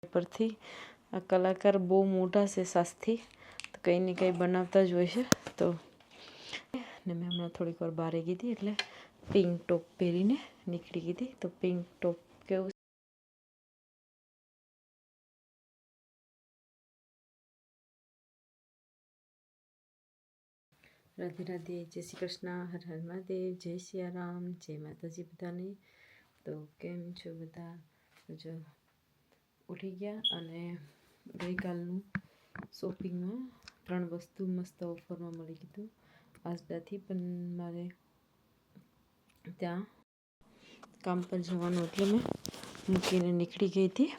પરથી આ કલાકાર બહુ મોટા છે સાસથી, તો કંઈ ને કંઈ બનાવતા જ હોય છે. તો ને મેં હમણાં થોડીક વાર બહાર ગઈ હતી એટલે પિંક ટોપ પહેરીને નીકળી ગઈ હતી. તો પિંક ટોપ કેવું રાધે રાધે, જય શ્રી કૃષ્ણ, હર હર મહાદેવ, જય સિયારામ, જય માતાજી બધાને. તો કેમ છો બધા? જો ઉઠી ગયા અને ગઈકાલનું શોપિંગમાં 3 વસ્તુ મસ્ત ઓફરમાં મળી ગયું આજદાથી. પણ મારે ત્યાં કામ પર જવાનું એટલે મેં મૂકીને નીકળી ગઈ હતી.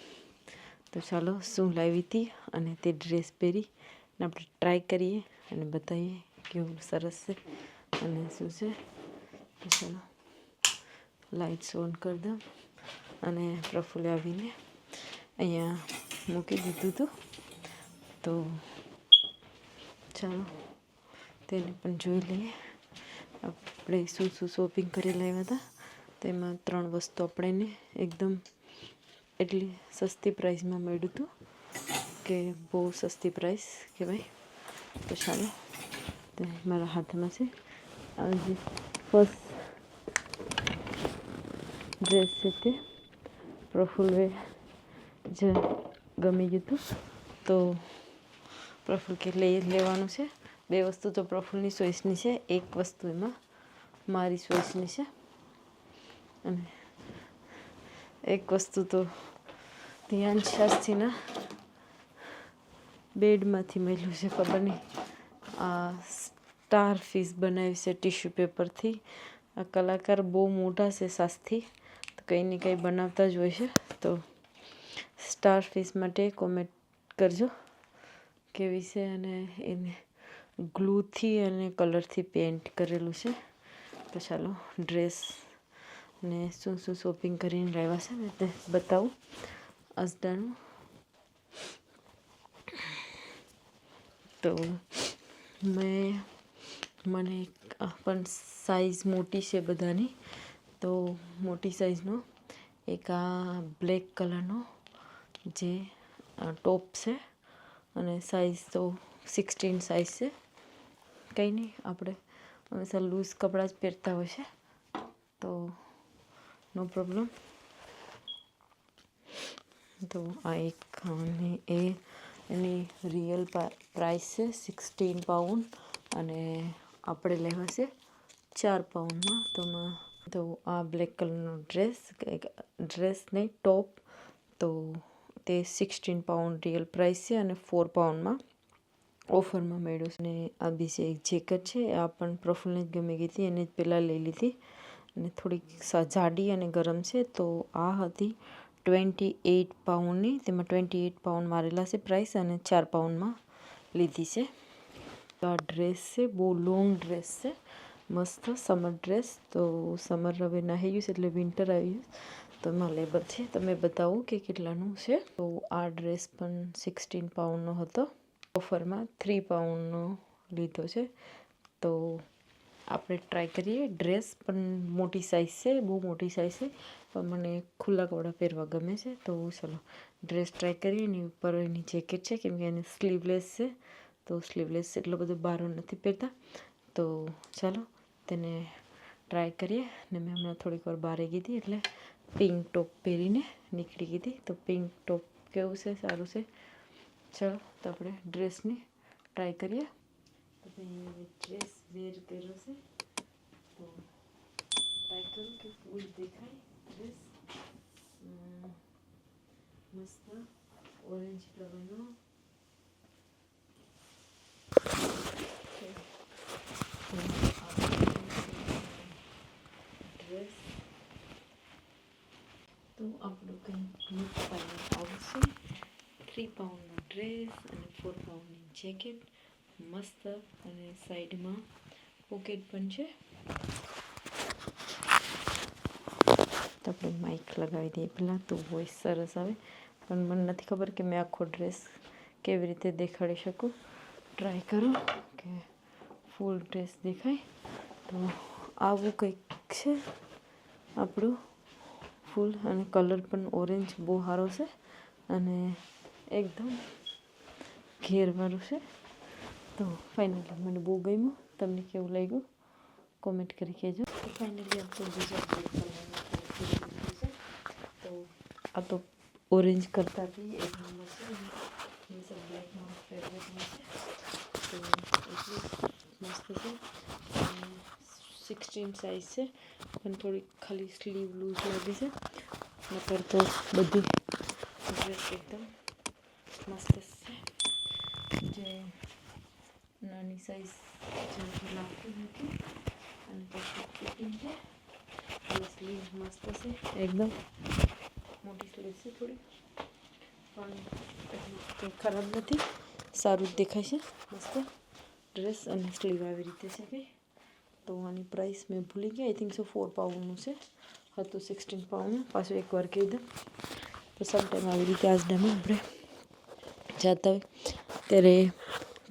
તો ચાલો શું લાવી હતી અને તે ડ્રેસ પહેરી અને આપણે ટ્રાય કરીએ અને બતાવીએ કેવું સરસ છે અને શું છે. તો ચાલો લાઇટ્સ ઓન કરી દઉં અને પ્રફુલ્લ આવીને અહીંયા મૂકી દીધું હતું. તો ચાલો તેને પણ જોઈ લઈએ આપણે શું શું શોપિંગ કરી લાવ્યા હતા. તેમાં 3 વસ્તુ આપણને એકદમ એટલી સસ્તી પ્રાઇસમાં મળ્યું હતું કે બહુ સસ્તી પ્રાઇસ કહેવાય. તો ચાલો તે મારા હાથમાં છે આ જે ફર્સ્ટ ડ્રેસ છે તે પ્રફુલ્લે જ ગમી ગયું હતું. તો પ્રફુલ્લ કે લેવાનું છે. 2 વસ્તુ તો પ્રફુલ્લની ચોઈસની છે, એક વસ્તુ એમાં મારી ચોઈસની છે અને એક વસ્તુ તો ધ્યાન શાસ્ત્રીના બેડમાંથી મળ્યું છે. ખબર નહીં આ સ્ટાર ફિશ બનાવી છે ટીશ્યુ પેપરથી. આ કલાકાર બહુ મોટા છે સાસથી, તો કંઈ ને કંઈ બનાવતા જ હોય છે. તો સ્ટાર ફિશ માટે કોમેન્ટ કરજો કેવી છે. અને એને ગ્લુથી અને કલરથી પેન્ટ કરેલું છે. તો ચાલો ડ્રેસ ને શું શું શોપિંગ કરીને લાવ્યા છે ને તે બતાવું આજદાનું. તો મને પણ સાઈઝ મોટી છે બધાની. તો મોટી સાઈઝનો એક આ બ્લેક કલરનો જે ટોપ છે અને સાઈઝ તો 16 સાઈઝ છે. કંઈ નહીં, આપણે હંમેશા લૂઝ કપડાં જ પહેરતા હોય છે તો નો પ્રોબ્લેમ. તો આ એક અને એની રિયલ પ્રાઇસ છે 16 પાઉન્ડ અને આપણે લેવા છે 4 પાઉન્ડમાં. તો આ બ્લેક કલરનો ડ્રેસ નહીં ટોપ, તો તે 16 પાઉન્ડ રિયલ પ્રાઇસ છે અને 4 પાઉન્ડમાં ઓફરમાં મળ્યું છે. અને આ બીજી એક જેકેટ છે, આ પણ પ્રફુલ્લને જ ગમી ગઈ હતી, એને જ પહેલાં લઈ લીધી અને થોડીક જાડી અને ગરમ છે. તો આ હતી 28 પાઉન્ડની, તેમાં 28 પાઉન્ડ મારેલા છે પ્રાઇસ અને 4 પાઉન્ડમાં લીધી છે. તો આ ડ્રેસ છે, બહુ લોંગ ડ્રેસ છે, મસ્ત સમર ડ્રેસ. તો સમર હવે નાહી ગયું છે એટલે વિન્ટર આવી ગયું, તો એમાં લેબર છે. તમે બતાવું કે કેટલાનું છે. તો આ ડ્રેસ પણ 16 પાઉન્ડનો હતો, ઓફરમાં 3 પાઉન્ડનો લીધો છે. તો આપણે ટ્રાય કરીએ. ડ્રેસ પણ મોટી સાઇઝ છે, બહુ મોટી સાઇઝ છે, પણ મને ખુલ્લા કપડાં પહેરવા ગમે છે. તો ચાલો ડ્રેસ ટ્રાય કરીએ. એની ઉપર એની જેકેટ છે, કેમકે એને સ્લીવલેસ છે. તો સ્લીવલેસ એટલો બધો બહાર નથી પહેરતા. તો ચાલો તેને ટ્રાય કરીએ. ને મેં હમણાં થોડીક વાર બહાર ગઈ હતી એટલે પિંક ટોપ પહેરીને નીકળી ગઈ હતી. તો પિંક ટોપ કેવું છે? સારું છે. ચાલો તો આપણે ડ્રેસની ટ્રાય કરીએ. તો મેં ડ્રેસ વેર કર્યો છે, તો ટ્રાય કરું કે ફૂલ દેખાય ડ્રેસ. મસ્ત ઓરેન્જ કલરનો ડ્રેસ. તો આપણું કંઈક લુક ફાઇનલ આવશે. 3 પાઉન્ડનો ડ્રેસ અને 4 પાઉન્ડની જેકેટ, મસ્ત. અને સાઈડમાં પોકેટ પણ છે. તો આપણે માઇક લગાવી દઈએ પહેલાં, તો વોઇસ સરસ આવે. પણ મને નથી ખબર કે મેં આખો ડ્રેસ કેવી રીતે દેખાડી શકું. ટ્રાય કરું કે ફૂલ ડ્રેસ દેખાય. તો આવું કંઈક છે આપણું ફૂલ, અને કલર પણ ઓરેન્જ બહુ સારો છે અને એકદમ ઘેરવાળું છે. તો ફાઇનલી મને બહુ ગમ્યું. તમને કેવું લાગ્યું કોમેન્ટ કરી કહેજો. તો ફાઇનલી આપણે બીજા બ્લેક કલરનું છે. તો આ તો ઓરેન્જ કરતા બી એક નંબર છે. એ સબ બ્લેક મારો ફેવરેટમાં છે. તો એટલું મસ્ત છે. 16 સાઇઝ છે પણ થોડી ખાલી સ્લીવ લૂઝ લાગે છે. નકર તો બધી ડ્રેસ એકદમ મસ્ત છે. જે નાની સાઇઝ જેવી લાગતી નથી અને પછી ફિટિંગ છે. અને સ્લીવ મસ્ત છે એકદમ મોટી સ્લીવ છે થોડી પણ કંઈ ખરાબ નથી. સારું જ દેખાય છે. મસ્ત ડ્રેસ અને સ્લીવ આવી રીતે છે કંઈ. તો આની પ્રાઇસ મેં ભૂલી ગઈ. આઈ થિંક સો 4 પાઉન્ડનું છે. હતું 16 પાઉન્ડનું. પાછું એકવાર કહી દઉં તો સમટાઈમ આવી રીતે આજડામાં આપણે જતા હોય ત્યારે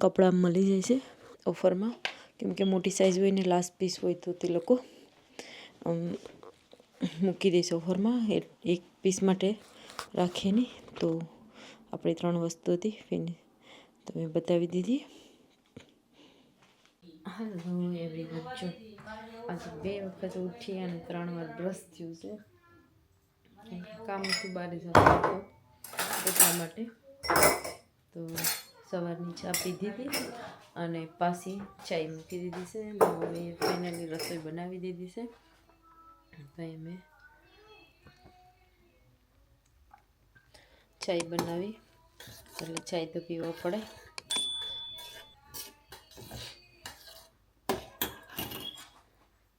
કપડાં મળી જાય છે ઓફરમાં. કેમકે મોટી સાઇઝ હોય ને લાસ્ટ પીસ હોય તો તે લોકો મૂકી દેશે ઓફરમાં. એક પીસ માટે રાખીએ નહીં. તો આપણી 3 વસ્તુ હતી ફિનિશ તમે બતાવી દીધી. Hello everyone. જો આજે 2 વખત ઉઠી અને 3 વાર બ્રશ થયું છે. કામ હતું બહાર જવાનું હતું એટલા માટે. તો સવારની ચા પીધી હતી અને પાછી ચાય મૂકી દીધી છે. મમ્મીએ ફાઇનલી રસોઈ બનાવી દીધી છે. ભાઈ મેં ચાય બનાવી એટલે ચાય તો પીવો પડે.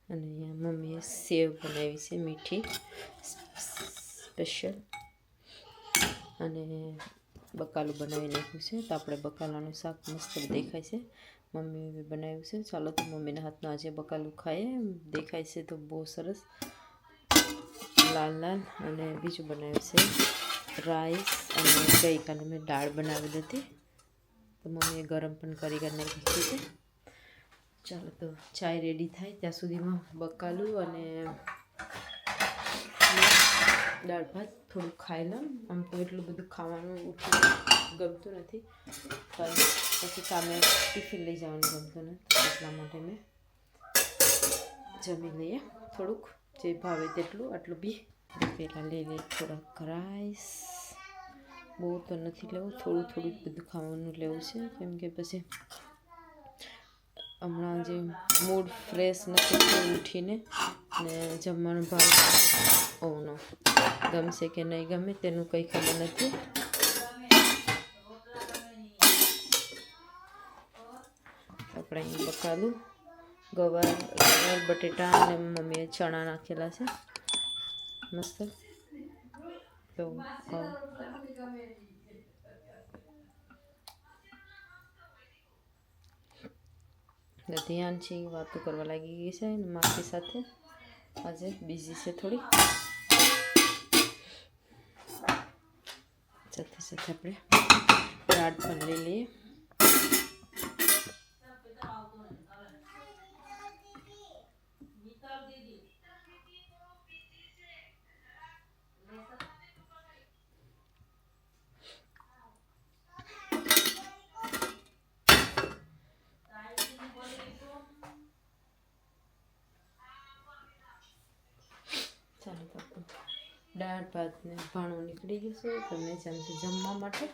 અને અહીંયા મમ્મીએ સેવ બનાવી છે મીઠી સ્પેશિયલ. અને બકાલું બનાવી નાખ્યું છે. તો આપણે બકાલાનું શાક મસ્ત દેખાય છે. મમ્મીએ બનાવ્યું છે. ચાલો તો મમ્મીના હાથનું આજે બકાલું ખાઈએ. દેખાય છે તો બહુ સરસ લાલ લાલ. અને બીજું બનાવ્યું છે રાઈસ. અને ગઈકાલે મેં દાળ બનાવેલી હતી તો મમ્મીએ ગરમ પણ કરી નાખી છે. ચાલો તો ચાય રેડી થાય ત્યાં સુધીમાં બકાલું અને દાળ ભાત થોડું ખાઈ લઉં. આમ તો એટલું બધું ખાવાનું ઉઠી ગમતું નથી પણ પછી કામે ટિફિન લઈ જવાનું ગમતું નથી એટલા માટે મેં જમી લઈએ થોડુંક જે ભાવે તેટલું. આટલું બી પહેલાં લઈ લઈએ થોડાક રાઈસ. બહુ તો નથી લેવું, થોડું થોડું બધું ખાવાનું લેવું છે કેમ કે પછી હમણાં જે મૂડ ફ્રેશ નથી ઉઠીને ને જમવાનું ભાવ ઓનો ગમશે કે નહીં ગમે તેનું કંઈ ખબર નથી. આપણે અહીં બકાલું ગવાર બટેટા અને મમ્મીએ ચણા નાખેલા છે મસ્ત. તો ધ્યાન છે વાતો કરવા લાગી ગઈ છે માસી સાથે. આજે બિઝી છે થોડી. સાથે સાથે આપણે દાળ પણ લઈ લઈએ. ચાલો તો દાળ ભાત ને ભાણું નીકળી ગયું છે. તમે ચાલશે જમવા માટે.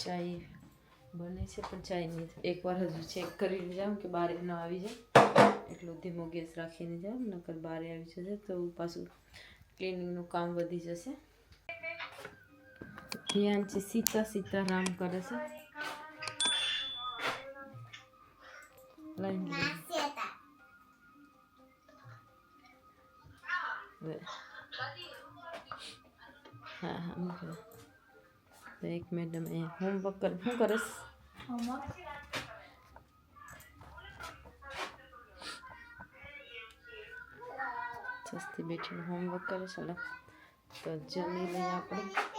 ચાય બને છે પણ ચાયની એકવાર હજુ ચેક કરીને જાઉં કે બહાર ન આવી જાય. એટલું ધીમો ગેસ રાખીને જાઉં નકર બહાર આવી જશે તો પાછું ક્લિનિંગનું કામ વધી જશે. ધ્યાન છે સીતારામ કરે છે. લાઈન હા હા મૂકો. તો એક મેડમ એ હોમવર્ક કરે. શું કરસ? સસ્તી બેઠીને હોમવર્ક કરે છે. તો જમી લઈએ આપણે.